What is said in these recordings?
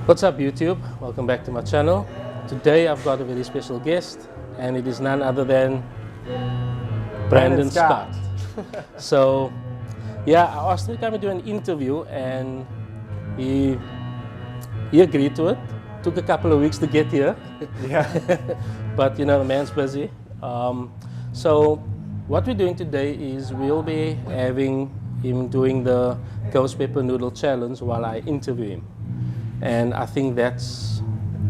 What's up YouTube? Welcome back to my channel. Today I've got a very special guest and it is none other than Bandon Scott. So yeah, I asked him to come and do an interview and he agreed to it. Took a couple of weeks to get here. Yeah. But you know, the man's busy. So what we're doing today is we'll be having him doing the ghost pepper noodle challenge while I interview him. And I think that's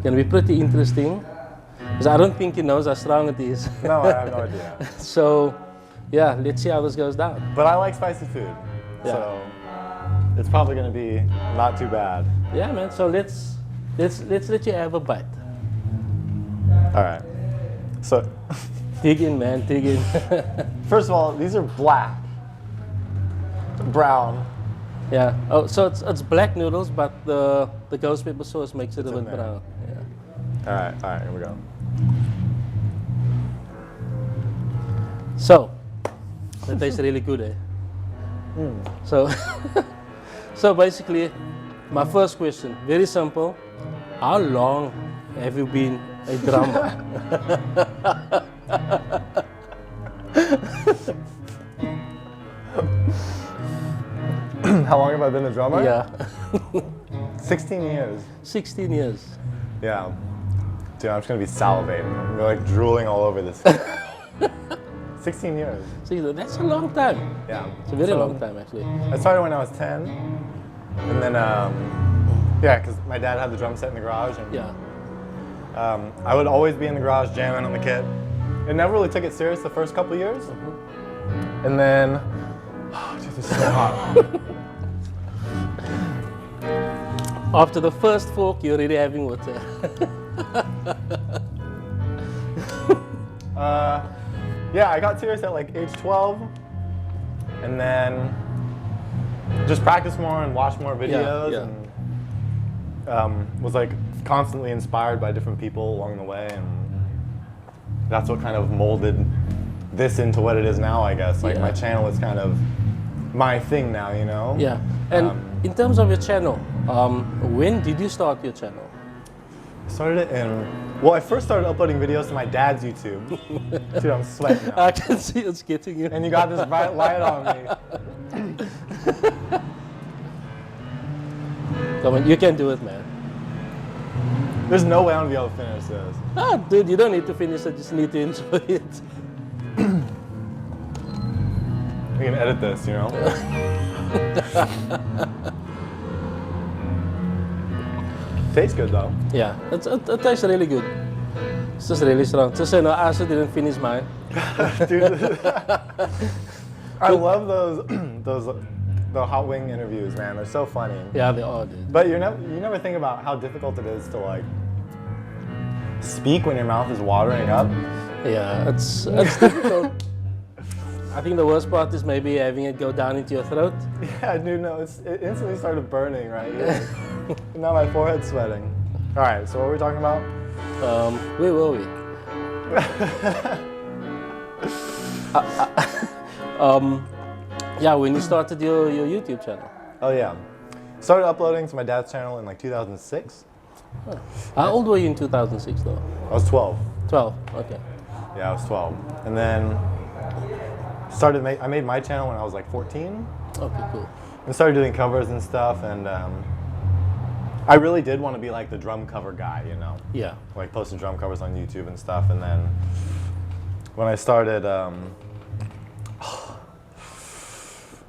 going to be pretty interesting because I don't think he knows how strong it is. No, I have no idea. So yeah, let's see how this goes down. But I like spicy food, so it's probably going to be not too bad. Yeah, man. So let's let you have a bite. All right. So Dig in, man. Dig in. first of all, these are black, brown. Yeah. Oh, so it's black noodles, but the ghost pepper sauce makes it a bit brown. Yeah. All right, here we go. So that tastes really good, eh? So so basically, my first question, very simple: how long have you been a drummer? How long have I been a drummer? Yeah. 16 years. 16 years. Yeah. Dude, I'm just going to be salivating. I'm gonna be like drooling all over this. 16 years. See, that's a long time. Yeah. It's a very long time, actually. I started when I was 10. And then, yeah, because my dad had the drum set in the garage. And, Yeah. I would always be in the garage jamming on the kit. I never really took it serious the first couple years. And then, oh, dude, this is so hot. After the first fork, you're already having water. Yeah, I got serious at like age 12. And then just practiced more and watched more videos. And was like constantly inspired by different people along the way. And that's what kind of molded this into what it is now, I guess. Like my channel is kind of my thing now, you know? Yeah. And in terms of your channel, when did you start your channel? I started it in, well, I first started uploading videos to my dad's YouTube. Dude, I'm sweating now. I can see it's getting you. And you got this bright light on me. Come on, you can do it, man. There's no way I'm gonna be able to finish this. Ah, dude, you don't need to finish it, just need to enjoy it. We can edit this, you know? Tastes good though. Yeah, it tastes really good. It's just really strong. Just so you know, I also didn't finish mine. Dude, I love the hot wing interviews, man. They're so funny. Yeah, they are, dude. But you never think about how difficult it is to like speak when your mouth is watering up. Yeah, it's difficult. I think the worst part is maybe having it go down into your throat. Yeah, dude, no, it instantly started burning right here. Now my forehead's sweating. All right, so what were we talking about? Where were we? Yeah, when you started your YouTube channel. Oh yeah, started uploading to my dad's channel in like 2006. Huh. How old were you in 2006 though? I was 12. 12, okay. Yeah, I was 12. And then I made my channel when I was like 14. Okay, cool. And started doing covers and stuff, and I really did want to be like the drum cover guy, you know? Yeah. Like posting drum covers on YouTube and stuff, and then when I started,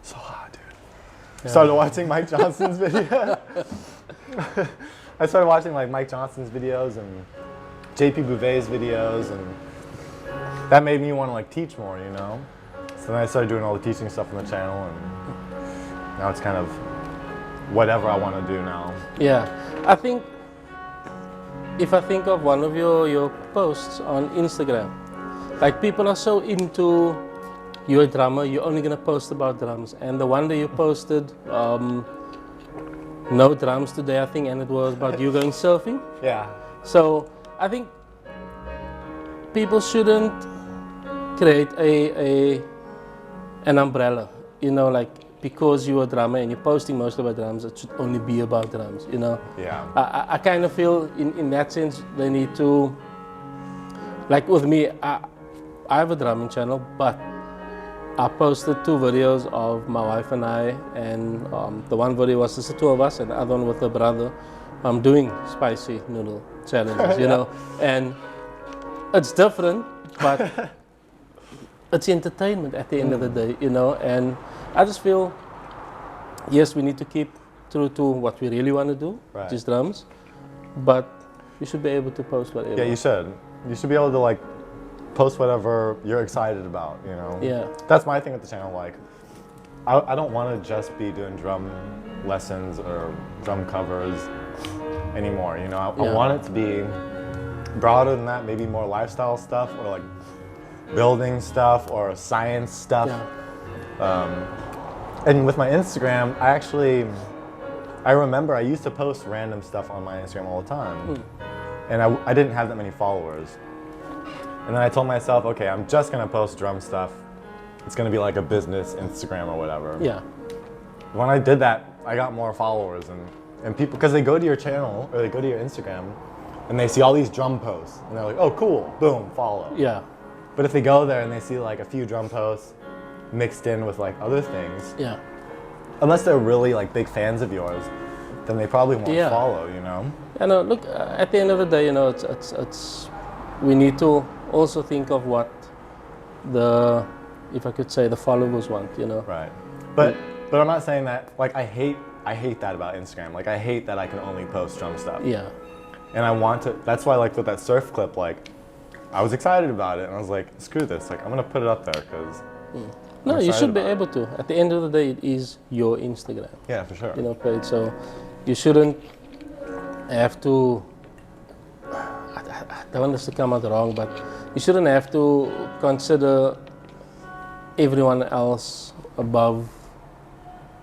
so hot, dude. Yeah. Started watching Mike Johnson's video. I started watching like Mike Johnson's videos and JP Bouvet's videos, and that made me want to like teach more, you know? So then I started doing all the teaching stuff on the channel, and now it's kind of whatever I want to do now. Yeah, I think if I think of one of your posts on Instagram, like people are so into you're a drummer, you're only gonna post about drums, and the one that you posted, no drums today, I think, and it was about you going surfing. Yeah. So I think people shouldn't create an umbrella, you know, like because you're a drummer and you're posting most about drums, it should only be about drums, you know. Yeah. I kind of feel in that sense they need to, like with me, I have a drumming channel, but I posted 2 videos of my wife and I, and the one video was just the 2 of us, and the other one with the brother. I'm doing spicy noodle challenges, you know, and it's different, but it's entertainment at the end of the day, you know. And I just feel, yes, we need to keep true to what we really want to do, which is drums, but you should be able to post whatever. Yeah, you should. You should be able to like post whatever you're excited about, you know? Yeah. That's my thing with the channel. Like, I don't want to just be doing drum lessons or drum covers anymore, you know? I want it to be broader than that, maybe more lifestyle stuff or like building stuff or science stuff. Yeah. And with my Instagram, I remember I used to post random stuff on my Instagram all the time. And I didn't have that many followers. And then I told myself, okay, I'm just gonna post drum stuff. It's gonna be like a business Instagram or whatever. Yeah. When I did that, I got more followers and people, because they go to your channel or they go to your Instagram and they see all these drum posts and they're like, oh cool, boom, follow. Yeah. But if they go there and they see like a few drum posts mixed in with like other things, yeah, unless they're really like big fans of yours, then they probably won't follow, you know? And look, at the end of the day, you know, it's we need to also think of what the, if I could say, the followers want, you know? Right. But I'm not saying that, like, I hate that about Instagram. Like, I hate that I can only post drum stuff. Yeah. And I want to, that's why, like, with that surf clip, like, I was excited about it, and I was like, screw this, like, I'm gonna put it up there, because No, you should be able to. At the end of the day, it is your Instagram. Yeah, for sure. You know, page, so you shouldn't have to, I don't want this to come out wrong, but you shouldn't have to consider everyone else above,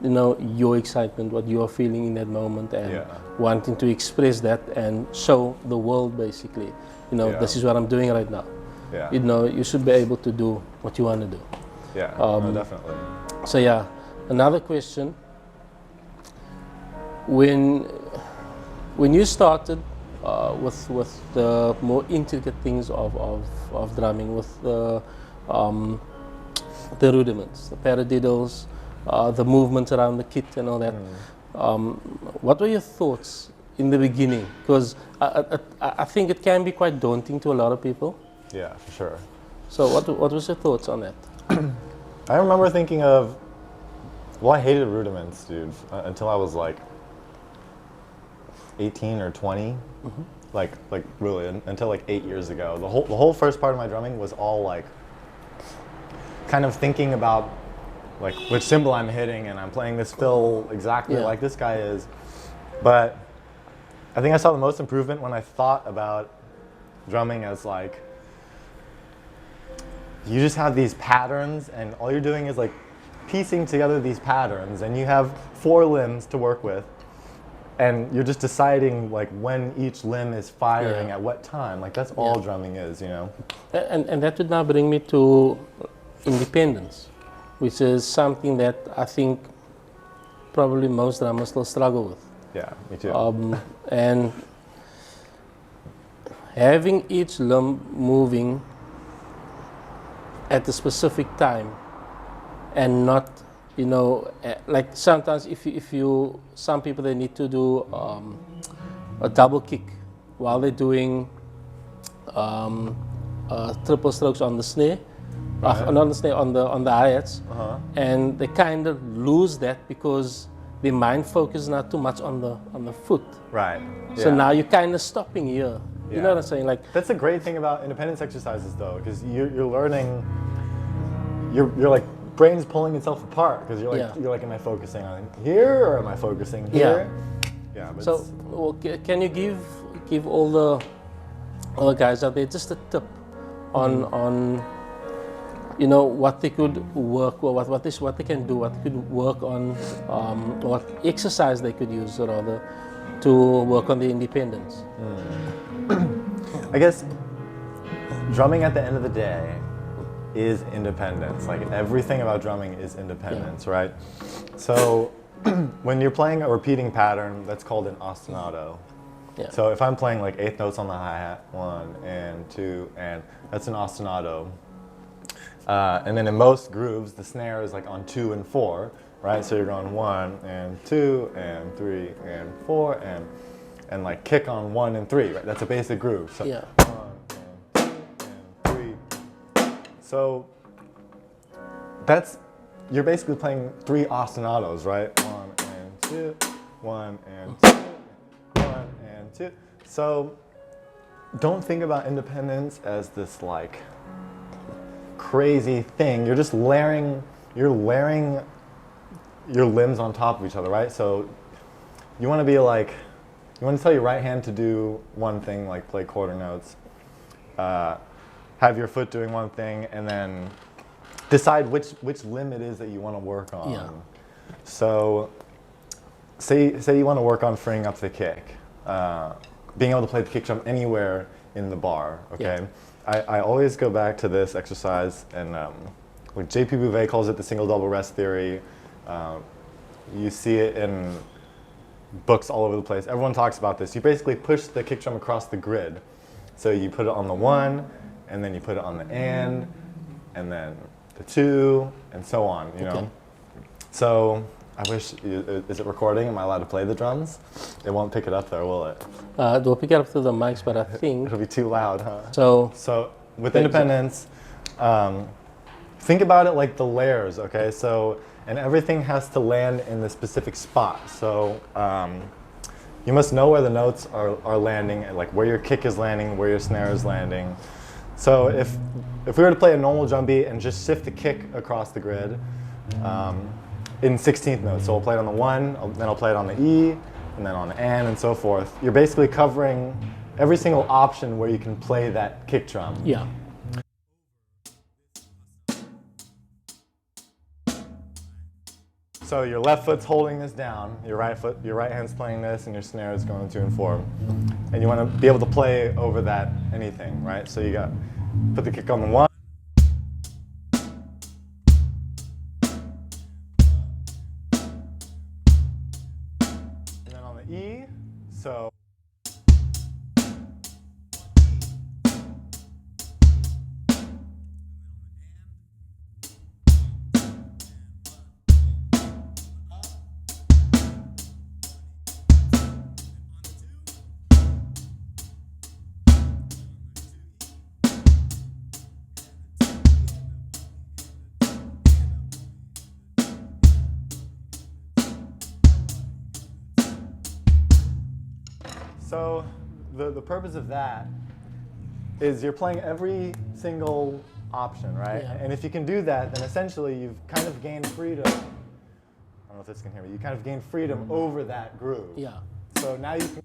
you know, your excitement, what you are feeling in that moment, and wanting to express that and show the world, basically, you know, this is what I'm doing right now. Yeah. You know, you should be able to do what you want to do. Yeah, no, definitely. So yeah, another question. When you started with the more intricate things of drumming, with the rudiments, the paradiddles, the movements around the kit and all that, what were your thoughts in the beginning? Because I think it can be quite daunting to a lot of people. Yeah, for sure. So what was your thoughts on that? I remember thinking of, well, I hated rudiments, dude, until I was like 18 or 20. Like really, until like 8 years ago. The whole first part of my drumming was all like kind of thinking about like which cymbal I'm hitting, and I'm playing this fill exactly like this guy is. But I think I saw the most improvement when I thought about drumming as like, you just have these patterns and all you're doing is like piecing together these patterns, and you have 4 limbs to work with, and you're just deciding like when each limb is firing at what time. Like that's all drumming is, you know? And that would now bring me to independence, which is something that I think probably most drummers still struggle with. Yeah, me too. And having each limb moving at a specific time, and not, you know, like sometimes some people, they need to do a double kick while they're doing triple strokes on the snare, not on the snare, on the hi-hats, and they kind of lose that because their mind focuses not too much on the foot. Right. So now you're kind of stopping here. You know what I'm saying? Like, that's the great thing about independence exercises, though, because you're learning. You're like, brain's pulling itself apart because you're like, am I focusing on here or am I focusing here? Yeah. But so, well, can you give all the guys out there just a tip on you know, what they could work, or what they can do, what they could work on, what exercise they could use rather to work on the independence? I guess drumming at the end of the day is independence. Like everything about drumming is independence, right? So when you're playing a repeating pattern, that's called an ostinato. Yeah. So if I'm playing like eighth notes on the hi-hat, 1 and 2, and that's an ostinato. And then in most grooves, the snare is like on 2 and 4, right? So you're going 1 and 2 and 3 and 4 and like kick on 1 and 3, right? That's a basic groove. So Yeah. 1 and 2 and 3. So you're basically playing 3 ostinatos, right? 1 and 2, 1 and 2, 1 and 2. So don't think about independence as this like crazy thing. You're just layering your limbs on top of each other, right? So you want to tell your right hand to do one thing, like play quarter notes, have your foot doing one thing, and then decide which limb it is that you want to work on. Yeah. So say you want to work on freeing up the kick, being able to play the kick drum anywhere in the bar, okay? Yeah. I always go back to this exercise, and like JP Bouvet calls it the single double rest theory. You see it in books all over the place. Everyone talks about this. You basically push the kick drum across the grid. So you put it on the 1, and then you put it on the and then the 2, and so on, you know? So I wish, is it recording? Am I allowed to play the drums? It won't pick it up there, will it? It will pick it up through the mics, but I think... It'll be too loud, huh? So with independence, think about it like the layers, okay? So, and everything has to land in the specific spot. So you must know where the notes are landing, and like where your kick is landing, where your snare is landing. So if we were to play a normal drum beat and just shift the kick across the grid, in 16th notes. So I'll play it on the 1, then I'll play it on the E, and then on the and so forth. You're basically covering every single option where you can play that kick drum. Yeah. So your left foot's holding this down, your right hand's playing this, and your snare is going 2 and 4. And you want to be able to play over that anything, right? So you got put the kick on the 1. E, so So the purpose of that is you're playing every single option, right? Yeah. And if you can do that, then essentially you've kind of gained freedom. I don't know if this can hear me. You kind of gained freedom over that groove. Yeah. So now you can.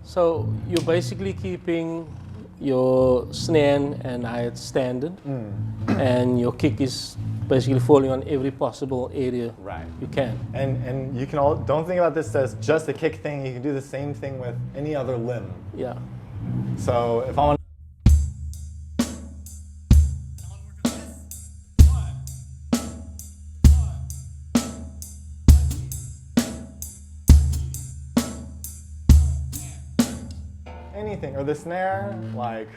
So you're basically keeping your snare and hi-hat standard, and your kick is basically falling on every possible area you can. And you can don't think about this as just a kick thing. You can do the same thing with any other limb. Yeah. So if I want. Anything, or the snare, like.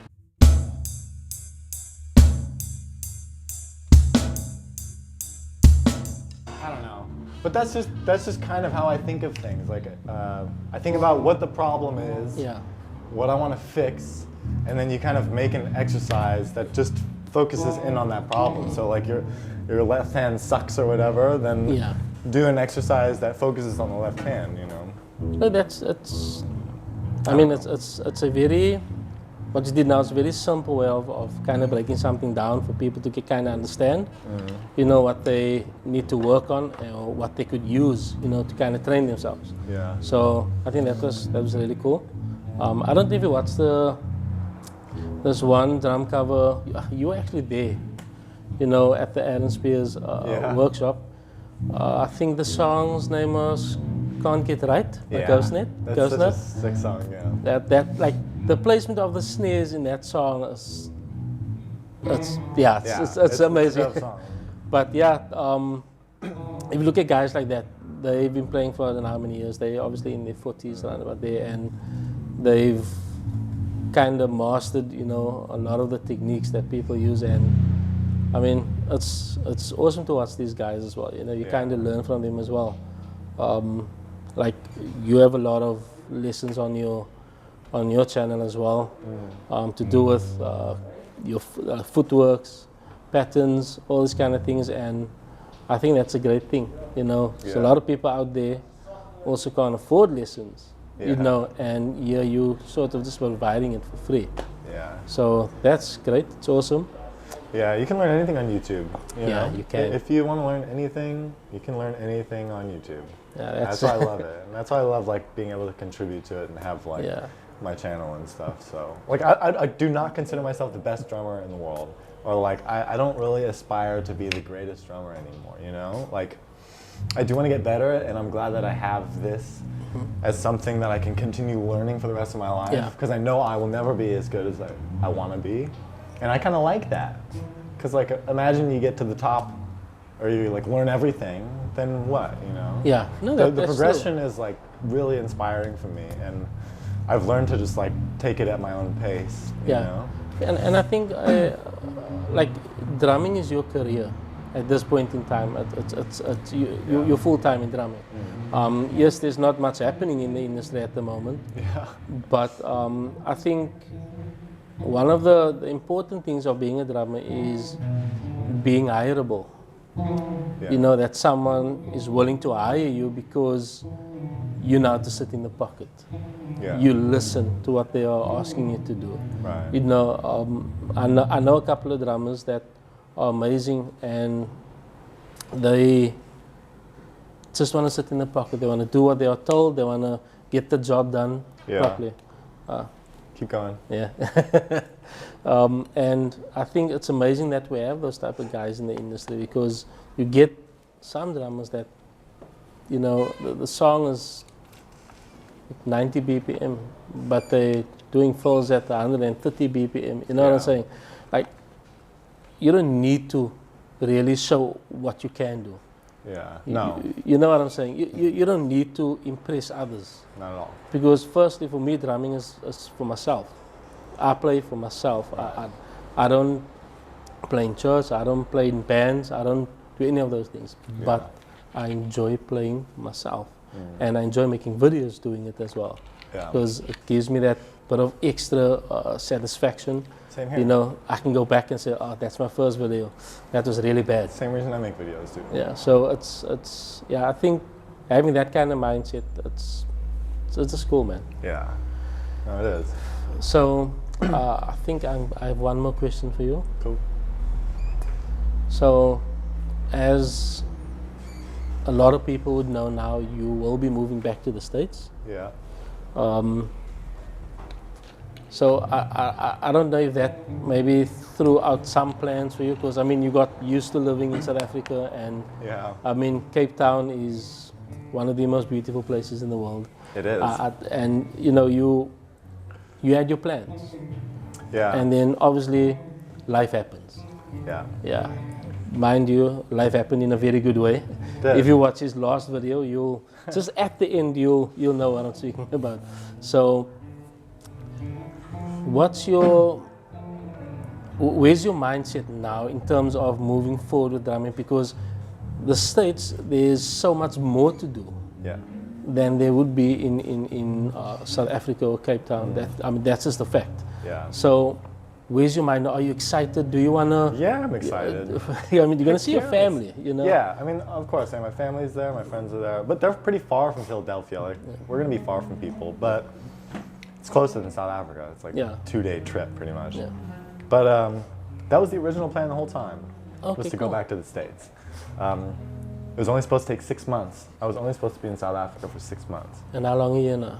I don't know, but that's just kind of how I think of things. Like, I think about what the problem is, what I want to fix, and then you kind of make an exercise that just focuses in on that problem. So like your left hand sucks or whatever, then do an exercise that focuses on the left hand. You know. But it's. I mean, it's a very, what you did now is a very simple way of kind of breaking something down for people to kind of understand, you know, what they need to work on or what they could use, you know, to kind of train themselves. Yeah. So I think that was really cool. I don't know if you watched this one drum cover. You were actually there. you know, at the Aaron Spears Yeah. workshop. I think the song's name was "Can't Get Right" by Yeah. Ghostnet. That's such a sick song, yeah. That like the placement of the snares in that song is, it's amazing. a dope song. But yeah, if you look at guys like that, they've been playing for I don't know how many years. They're obviously in their 40s, around about there, and they've kind of mastered, you know, a lot of the techniques that people use. And I mean, it's awesome to watch these guys as well. You know, you kind of learn from them as well. Like you have a lot of lessons on your channel as well, to do with your footworks, patterns, all these kind of things, and I think that's a great thing. You know, so a lot of people out there also can't afford lessons. You know, and here you sort of just providing it for free. Yeah. So that's great. It's awesome. Yeah, you can learn anything on YouTube. You know? You can. If you want to learn anything, you can learn anything on YouTube. Yeah, that's why I love it, and that's why I love like being able to contribute to it and have like my channel and stuff. So like I do not consider myself the best drummer in the world, or like I don't really aspire to be the greatest drummer anymore. You know, like I do want to get better, and I'm glad that I have this as something that I can continue learning for the rest of my life, because I know I will never be as good as I want to be, and I kind of like that, because like imagine you get to the top, or you like learn everything, then what, you know? Yeah, no, the progression is like really inspiring for me, and I've learned to just like take it at my own pace. You know? And I think like drumming is your career. At this point in time, you're full time in drumming. Yes, there's not much happening in the industry at the moment. But I think one of the important things of being a drummer is being hireable. You know, that someone is willing to hire you because you know how to sit in the pocket. You listen to what they are asking you to do. You know, I know a couple of drummers that are amazing, and they just want to sit in the pocket. They want to do what they are told. They want to get the job done properly. Keep going. Yeah. And I think it's amazing that we have those type of guys in the industry, because you get some drummers that, you know, the song is 90 BPM, but they're doing fills at 130 BPM. You know what I'm saying? Like, you don't need to really show what you can do. You know what I'm saying? You don't need to impress others. Not at all. Because firstly, for me, drumming is for myself. I play for myself. I don't play in church. I don't play in bands. I don't do any of those things. But I enjoy playing myself. And I enjoy making videos doing it as well. Because it gives me that bit of extra satisfaction. Same here. You know, I can go back and say, oh, that's my first video. That was really bad. Same reason I make videos too. Yeah, so it's I think having that kind of mindset, it's just cool, man. Yeah, no, it is. So I think I have one more question for you. Cool. So, as a lot of people would know now, you will be moving back to the States. Yeah. So I don't know if that maybe threw out some plans for you, because I mean you got used to living in South Africa, and I mean Cape Town is one of the most beautiful places in the world. It is. And you know you had your plans. And then obviously life happens. Mind you, life happened in a very good way. If you watch his last video, you'll just at the end you'll know what I'm speaking about. So where's your mindset now in terms of moving forward with drumming? Because the States, there's so much more to do than there would be in South Africa or Cape Town. That's just a fact. So where's your mind? Are you excited? Do you want to? Yeah, I'm excited. I mean, you're going to see your family, you know? Yeah, I mean, of course, my family's there, my friends are there, but they're pretty far from Philadelphia. Like, we're going to be far from people, but it's closer than South Africa. It's like a 2-day trip, pretty much. But that was the original plan the whole time, was to go back to the States. It was only supposed to take 6 months. I was only supposed to be in South Africa for 6 months. And how long are you now?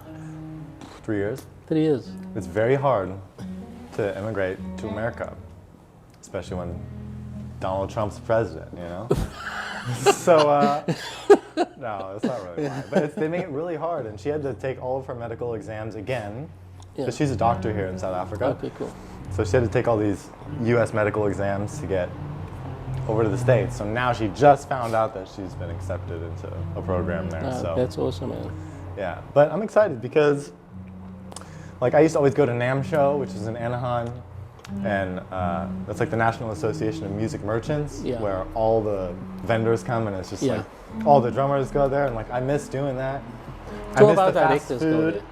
3 years. 3 years. It's very hard to immigrate to America, especially when Donald Trump's president, you know? So, no, that's not really why. But they make it really hard, and she had to take all of her medical exams again, because she's a doctor here in South Africa. Okay, cool. So she had to take all these U.S. medical exams to get over to the States. So now she just found out that she's been accepted into a program there. So that's awesome, man. yeah, but I'm excited because, like, I used to always go to NAMM Show, which is in Anaheim, and that's like the National Association of Music Merchants, where all the vendors come, and it's just like all the drummers go there, and like I miss doing that. I miss the fast food.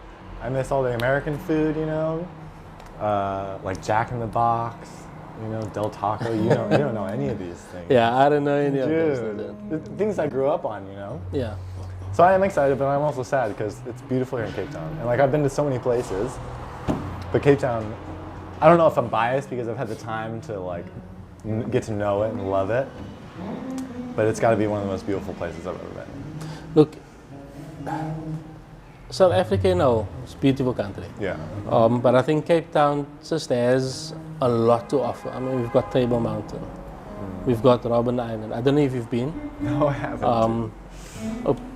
I miss all the American food, you know, like Jack in the Box, you know, Del Taco. You don't know any of these things. Yeah, I don't know any of those. The things I grew up on, you know. Yeah. So I am excited, but I'm also sad because it's beautiful here in Cape Town, and like I've been to so many places, but Cape Town, I don't know if I'm biased because I've had the time to like get to know it and love it, but it's got to be one of the most beautiful places I've ever been. Look, South Africa, no, it's a beautiful country. Yeah. But I think Cape Town just has a lot to offer. I mean, we've got Table Mountain, we've got Robben Island. I don't know if you've been. No, I haven't.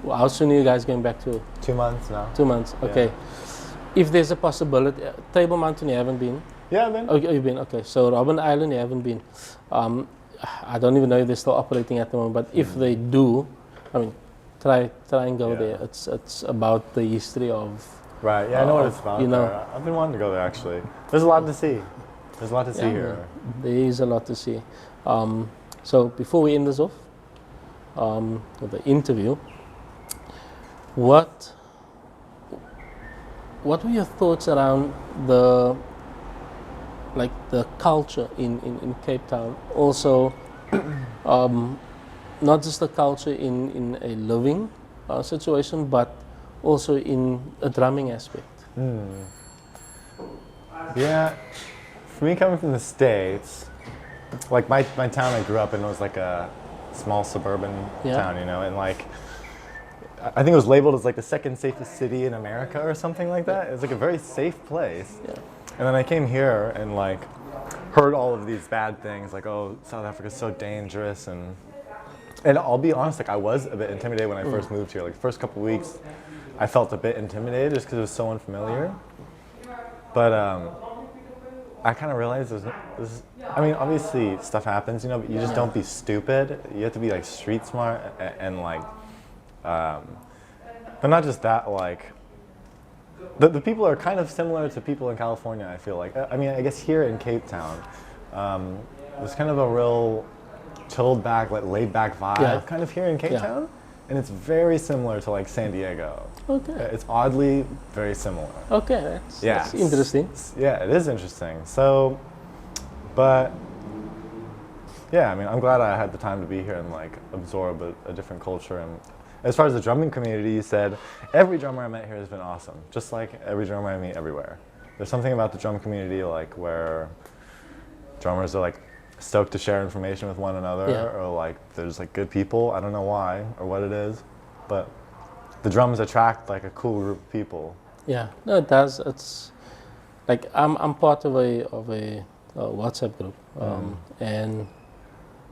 How soon are you guys going back to? 2 months now. 2 months, okay. Yeah. If there's a possibility, Table Mountain you haven't been? Yeah, I've been. Oh, you've been, okay. So Robben Island you haven't been. I don't even know if they're still operating at the moment, but if they do, I mean, try and go there. It's about the history of... Right, yeah, I know what it's about. You know, there. I've been wanting to go there actually. There's a lot to see. There's a lot to see here. There is a lot to see. So before we end this off, with the interview, what were your thoughts around the culture in Cape Town? Also, not just the culture in a living situation, but also in a drumming aspect. Yeah, for me coming from the States, like my town I grew up in was like a small suburban town, you know, and like I think it was labeled as like the second safest city in America or something like that. It was like a very safe place. Yeah. And then I came here and like heard all of these bad things, like, oh, South Africa's so dangerous, and I'll be honest, like I was a bit intimidated when I first moved here. Like the first couple of weeks, I felt a bit intimidated just because it was so unfamiliar. But I kind of realized I mean, obviously stuff happens, you know, but you just don't be stupid. You have to be like street smart and like, but not just that, like, the people are kind of similar to people in California, I feel like. I mean, I guess here in Cape Town, there's kind of a real chilled back, like laid back vibe kind of here in Cape Town. And it's very similar to like San Diego. Okay. It's oddly very similar. Okay, that's interesting. Yeah, it is interesting. So, but yeah, I mean, I'm glad I had the time to be here and like absorb a different culture. And as far as the drumming community, you said every drummer I met here has been awesome, just like every drummer I meet everywhere. There's something about the drum community like where drummers are like stoked to share information with one another, or like there's like good people. I don't know why or what it is, but the drums attract like a cool group of people. Yeah, no, it does. It's like I'm part of a WhatsApp group, and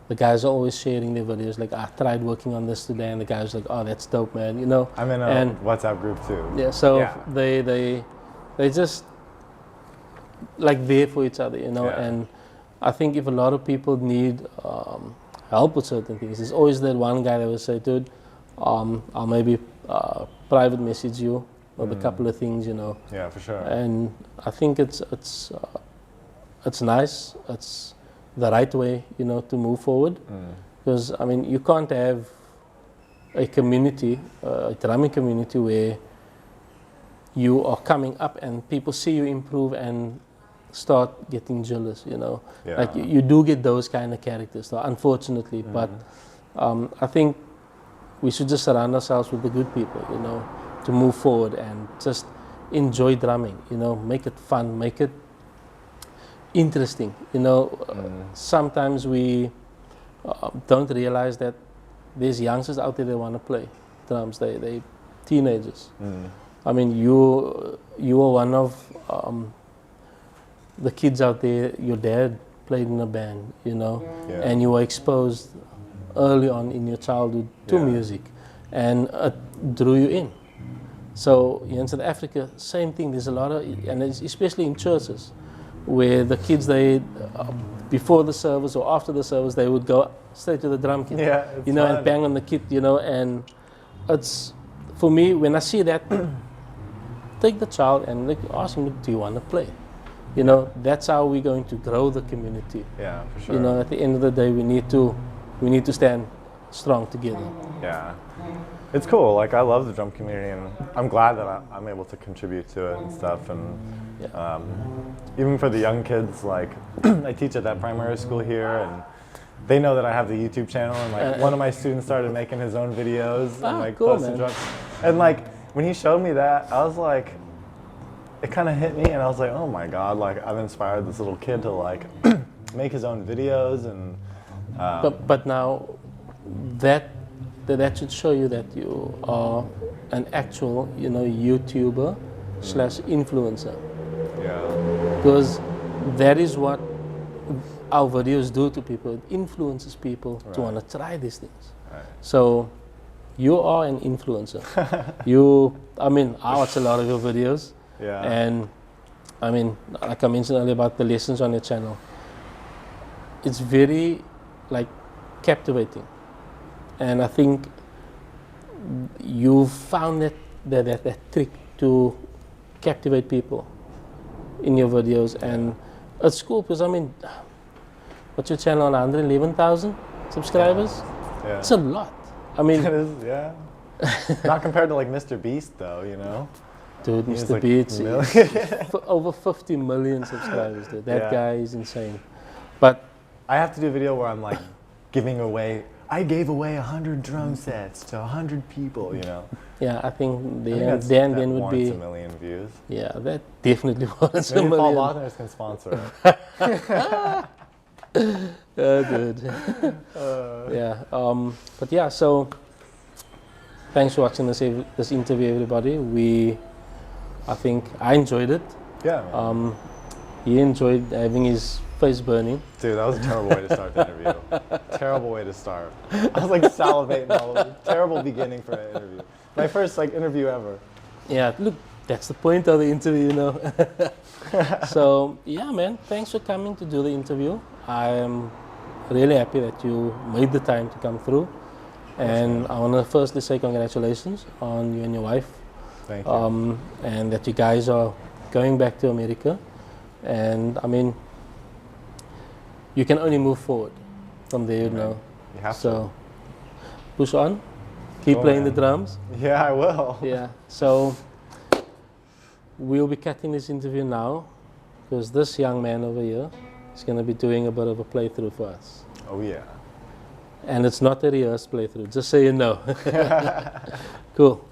the guys are always sharing their videos. Like, I tried working on this today, and the guys are like, "Oh, that's dope, man!" You know. I'm in a WhatsApp group too. Yeah, so they just like there for each other, you know, and I think if a lot of people need help with certain things, there's always that one guy that will say, dude, I'll maybe private message you with a couple of things, you know. Yeah, for sure. And I think it's nice. It's the right way, you know, to move forward. Because, I mean, you can't have a community, a drumming community where you are coming up and people see you improve and start getting jealous, you know. Like you do get those kind of characters, though, unfortunately. But I think we should just surround ourselves with the good people, you know, to move forward and just enjoy drumming, you know, make it fun, make it interesting, you know. Sometimes we don't realize that there's youngsters out there that want to play drums. They teenagers. I mean, you are one of the kids out there. Your dad played in a band, you know, Yeah. and you were exposed early on in your childhood to Yeah. music, and it drew you in. So in South Africa, same thing. There's a lot of, and especially in churches, where the kids, before the service or after the service, they would go straight to the drum kit, Yeah, it's you know, fun. and bang on the kit, you know, and it's, for me, when I see that, take the child and like, ask him, do you want to play? You know, that's how we're going to grow the community. Yeah, for sure. You know, at the end of the day, we need to stand strong together. Yeah. It's cool. Like, I love the drum community, and I'm glad that I'm able to contribute to it and stuff. And Yeah. Even for the young kids, like, I teach at that primary school here, and they know that I have the YouTube channel, and like one of my students started making his own videos and like cool, posting man. drums. And like when he showed me that, I was like, it kind of hit me, and I was like, oh my god, like I've inspired this little kid to like make his own videos, and But now that should show you that you are an actual, you know, YouTuber slash influencer, yeah, because that is what our videos do to people. It influences people to want to try these things. Right. So you are an influencer. I mean, I watch a lot of your videos, yeah, and I mean, like I mentioned earlier about the lessons on your channel, it's very like captivating, and I think you've found that trick to captivate people in your videos, and it's cool because I mean, what's your channel on 111,000 subscribers? yeah. It's a lot. I mean, It is, yeah. Not compared to like Mr. Beast though, you know. dude, He's Mr. like Beats, million. over 50 million subscribers, dude. That Yeah. guy is insane. But I have to do a video where I'm like giving away. I gave away 100 drum sets to 100 people, you know. yeah, I think That then would warrants be, a million views. yeah, that definitely was a Maybe Paul million. Bogner's can sponsor it. Good. Yeah. But yeah, so thanks for watching this interview, everybody. I think I enjoyed it. Yeah, man. He enjoyed having his face burning. Dude, that was a terrible way to start the interview. Terrible way to start. I was like salivating all over. Terrible beginning for an interview. My first like interview ever. Yeah, look, that's the point of the interview, you know. So yeah, man, thanks for coming to do the interview. I am really happy that you made the time to come through, and I want to firstly say congratulations on you and your wife, Thank you. and that you guys are going back to America. And I mean, you can only move forward from there, you know. You have So push on, keep Go, playing man. the drums. to. Yeah, I will. Yeah. So we'll be cutting this interview now, because this young man over here is going to be doing a bit of a playthrough for us. Oh yeah. And it's not a rehearsed playthrough, just so you know. Cool.